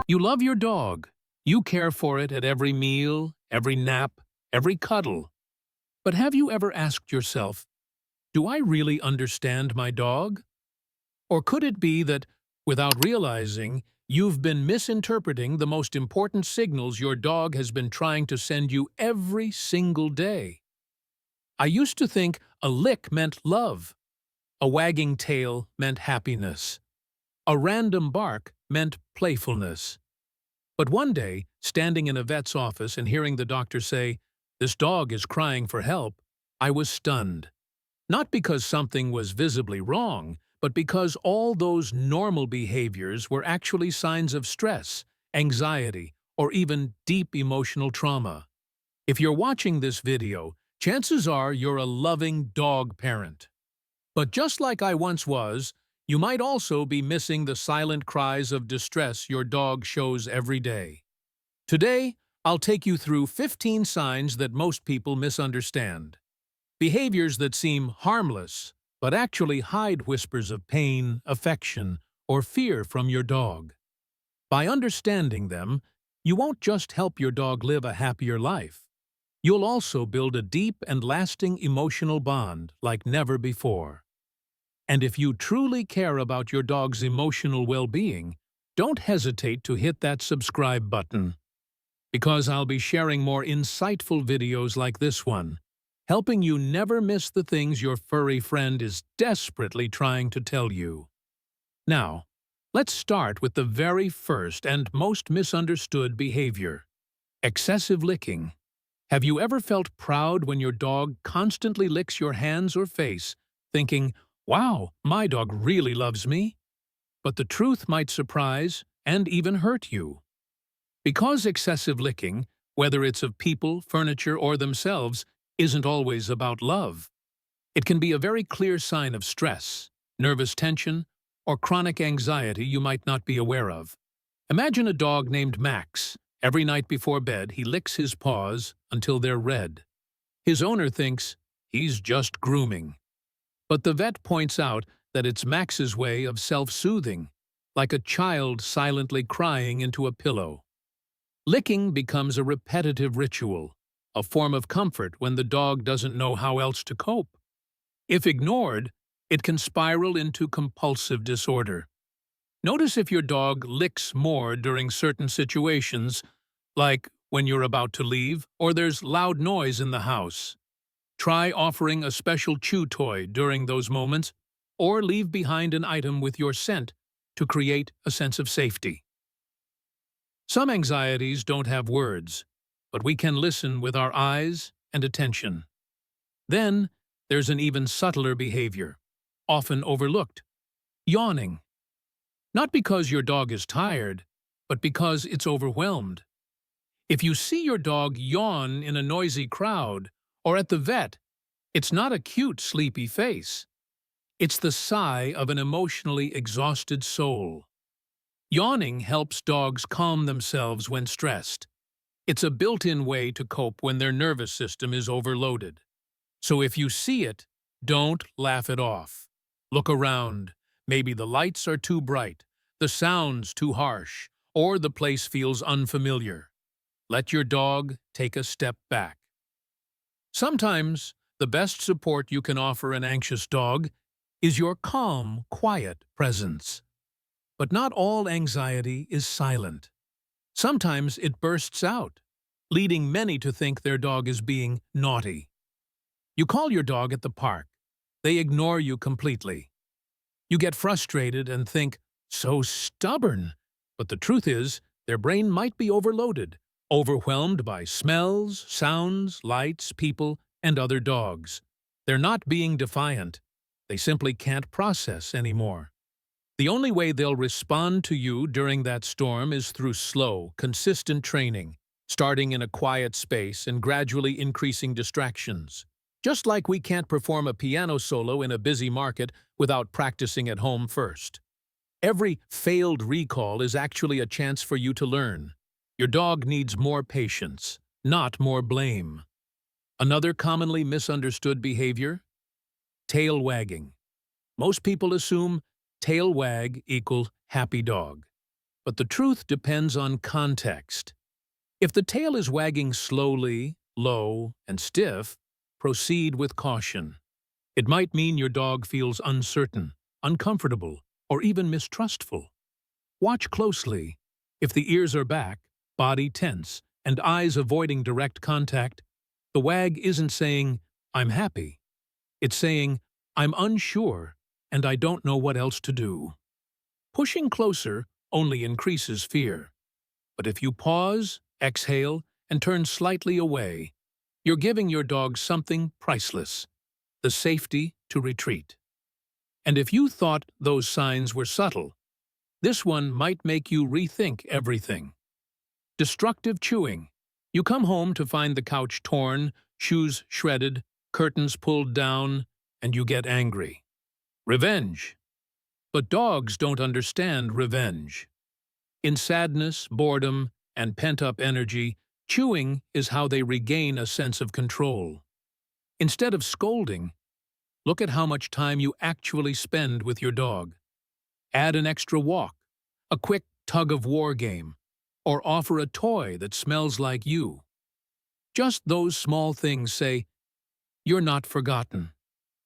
You love your dog. You care for it at every meal, every nap, every cuddle. But have you ever asked yourself, do I really understand my dog? Or could it be that, without realizing, you've been misinterpreting the most important signals your dog has been trying to send you every single day? I used to think a lick meant love, a wagging tail meant happiness, a random bark meant playfulness. But one day, standing in a vet's office and hearing the doctor say, "This dog is crying for help," I was stunned. Not because something was visibly wrong, but because all those normal behaviors were actually signs of stress, anxiety, or even deep emotional trauma. If you're watching this video, chances are you're a loving dog parent. But just like I once was, you might also be missing the silent cries of distress your dog shows every day. Today, I'll take you through 15 signs that most people misunderstand. Behaviors that seem harmless, but actually hide whispers of pain, affection, or fear from your dog. By understanding them, you won't just help your dog live a happier life. You'll also build a deep and lasting emotional bond like never before. And if you truly care about your dog's emotional well-being, don't hesitate to hit that subscribe button, because I'll be sharing more insightful videos like this one, helping you never miss the things your furry friend is desperately trying to tell you. Now, let's start with the very first and most misunderstood behavior: excessive licking. Have you ever felt proud when your dog constantly licks your hands or face, thinking, "Wow, my dog really loves me"? But the truth might surprise and even hurt you. Because excessive licking, whether it's of people, furniture, or themselves, isn't always about love. It can be a very clear sign of stress, nervous tension, or chronic anxiety you might not be aware of. Imagine a dog named Max. Every night before bed, he licks his paws until they're red. His owner thinks he's just grooming. But the vet points out that it's Max's way of self-soothing, like a child silently crying into a pillow. Licking becomes a repetitive ritual, a form of comfort when the dog doesn't know how else to cope. If ignored, it can spiral into compulsive disorder. Notice if your dog licks more during certain situations, like when you're about to leave or there's loud noise in the house. Try offering a special chew toy during those moments, or leave behind an item with your scent to create a sense of safety. Some anxieties don't have words, but we can listen with our eyes and attention. Then, there's an even subtler behavior, often overlooked: yawning. Not because your dog is tired, but because it's overwhelmed. If you see your dog yawn in a noisy crowd or at the vet, it's not a cute, sleepy face. It's the sigh of an emotionally exhausted soul. Yawning helps dogs calm themselves when stressed. It's a built-in way to cope when their nervous system is overloaded. So if you see it, don't laugh it off. Look around. Maybe the lights are too bright, the sounds too harsh, or the place feels unfamiliar. Let your dog take a step back. Sometimes, the best support you can offer an anxious dog is your calm, quiet presence. But not all anxiety is silent. Sometimes it bursts out, leading many to think their dog is being naughty. You call your dog at the park. They ignore you completely. You get frustrated and think, "So stubborn." But the truth is, their brain might be overloaded, overwhelmed by smells, sounds, lights, people, and other dogs. They're not being defiant. They simply can't process anymore. The only way they'll respond to you during that storm is through slow, consistent training, starting in a quiet space and gradually increasing distractions. Just like we can't perform a piano solo in a busy market without practicing at home first. Every failed recall is actually a chance for you to learn. Your dog needs more patience, not more blame. Another commonly misunderstood behavior: tail wagging. Most people assume tail wag equals happy dog. But the truth depends on context. If the tail is wagging slowly, low, and stiff, proceed with caution. It might mean your dog feels uncertain, uncomfortable, or even mistrustful. Watch closely. If the ears are back, body tense, and eyes avoiding direct contact, the wag isn't saying, "I'm happy." It's saying, "I'm unsure, and I don't know what else to do." Pushing closer only increases fear. But if you pause, exhale, and turn slightly away, you're giving your dog something priceless: the safety to retreat. And if you thought those signs were subtle, this one might make you rethink everything. Destructive chewing. You come home to find the couch torn, shoes shredded, curtains pulled down, and you get angry. Revenge. But dogs don't understand revenge. In sadness, boredom, and pent-up energy, chewing is how they regain a sense of control. Instead of scolding, look at how much time you actually spend with your dog. Add an extra walk, a quick tug-of-war game, or offer a toy that smells like you. Just those small things say, "You're not forgotten.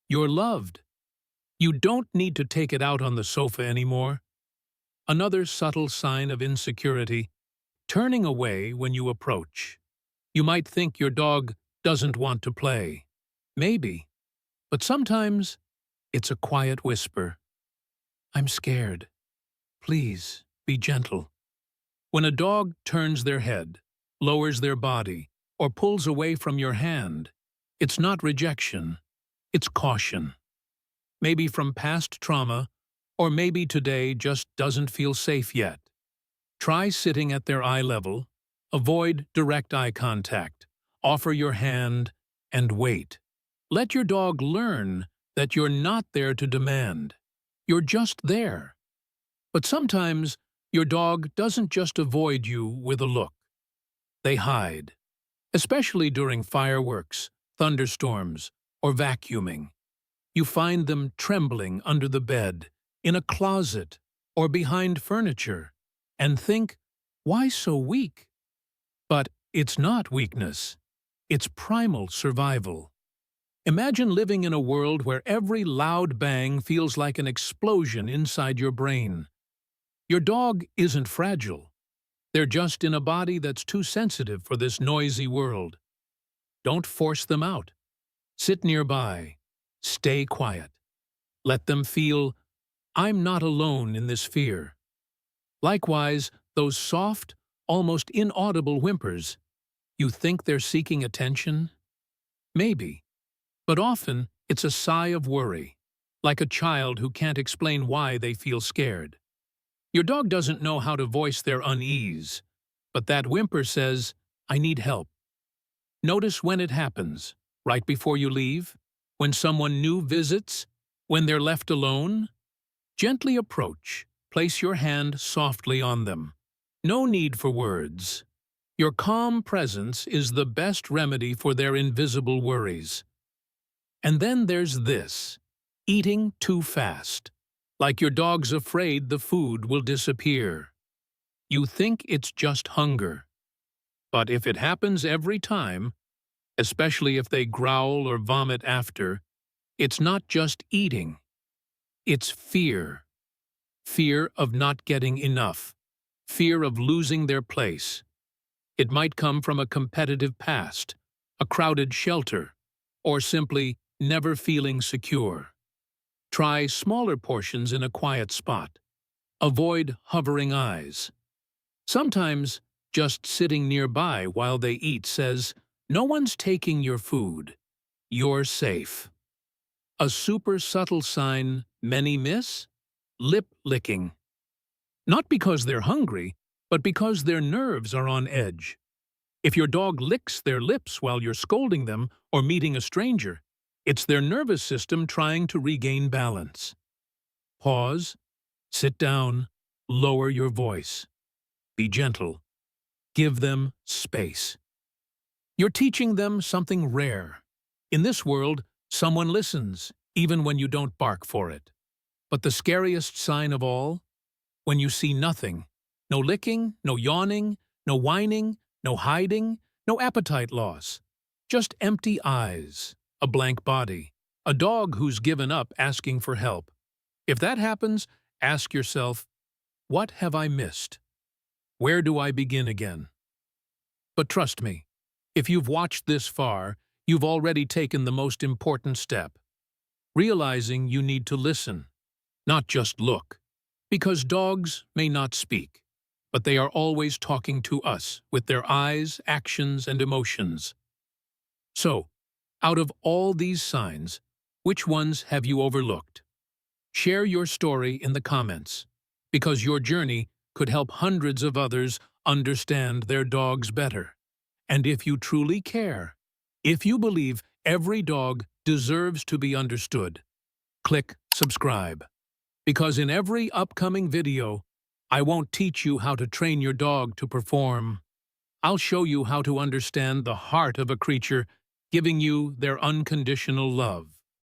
You're loved." You don't need to take it out on the sofa anymore. Another subtle sign of insecurity: turning away when you approach. You might think your dog doesn't want to play. Maybe. But sometimes it's a quiet whisper. "I'm scared. Please, be gentle." When a dog turns their head, lowers their body, or pulls away from your hand, it's not rejection, it's caution. Maybe from past trauma, or maybe today just doesn't feel safe yet. Try sitting at their eye level, avoid direct eye contact, offer your hand, and wait. Let your dog learn that you're not there to demand. You're just there. But sometimes your dog doesn't just avoid you with a look. They hide, especially during fireworks, thunderstorms, or vacuuming. You find them trembling under the bed, in a closet, or behind furniture, and think, "Why so weak?" But it's not weakness. It's primal survival. Imagine living in a world where every loud bang feels like an explosion inside your brain. Your dog isn't fragile. They're just in a body that's too sensitive for this noisy world. Don't force them out. Sit nearby. Stay quiet. Let them feel, "I'm not alone in this fear." Likewise, those soft, almost inaudible whimpers. You think they're seeking attention? Maybe. But often, it's a sigh of worry, like a child who can't explain why they feel scared. Your dog doesn't know how to voice their unease, but that whimper says, "I need help." Notice when it happens: right before you leave, when someone new visits, when they're left alone. Gently approach, place your hand softly on them. No need for words. Your calm presence is the best remedy for their invisible worries. And then there's this: eating too fast. Like your dog's afraid the food will disappear. You think it's just hunger. But if it happens every time, especially if they growl or vomit after, it's not just eating. It's fear. Fear of not getting enough. Fear of losing their place. It might come from a competitive past, a crowded shelter, or simply never feeling secure. Try smaller portions in a quiet spot. Avoid hovering eyes. Sometimes just sitting nearby while they eat says, "No one's taking your food. You're safe." A super subtle sign many miss? Lip licking. Not because they're hungry, but because their nerves are on edge. If your dog licks their lips while you're scolding them or meeting a stranger, it's their nervous system trying to regain balance. Pause, sit down, lower your voice. Be gentle. Give them space. You're teaching them something rare. In this world, someone listens, even when you don't bark for it. But the scariest sign of all? When you see nothing, No licking, no yawning, no whining, no hiding, no appetite loss. Just empty eyes, a blank body, a dog who's given up asking for help. If that happens, ask yourself, what have I missed? Where do I begin again? But trust me, if you've watched this far, you've already taken the most important step, realizing you need to listen, not just look. Because dogs may not speak, but they are always talking to us with their eyes, actions, and emotions. So, out of all these signs, which ones have you overlooked? Share your story in the comments, because your journey could help hundreds of others understand their dogs better. And if you truly care, if you believe every dog deserves to be understood, click subscribe. Because in every upcoming video, I won't teach you how to train your dog to perform. I'll show you how to understand the heart of a creature, giving you their unconditional love.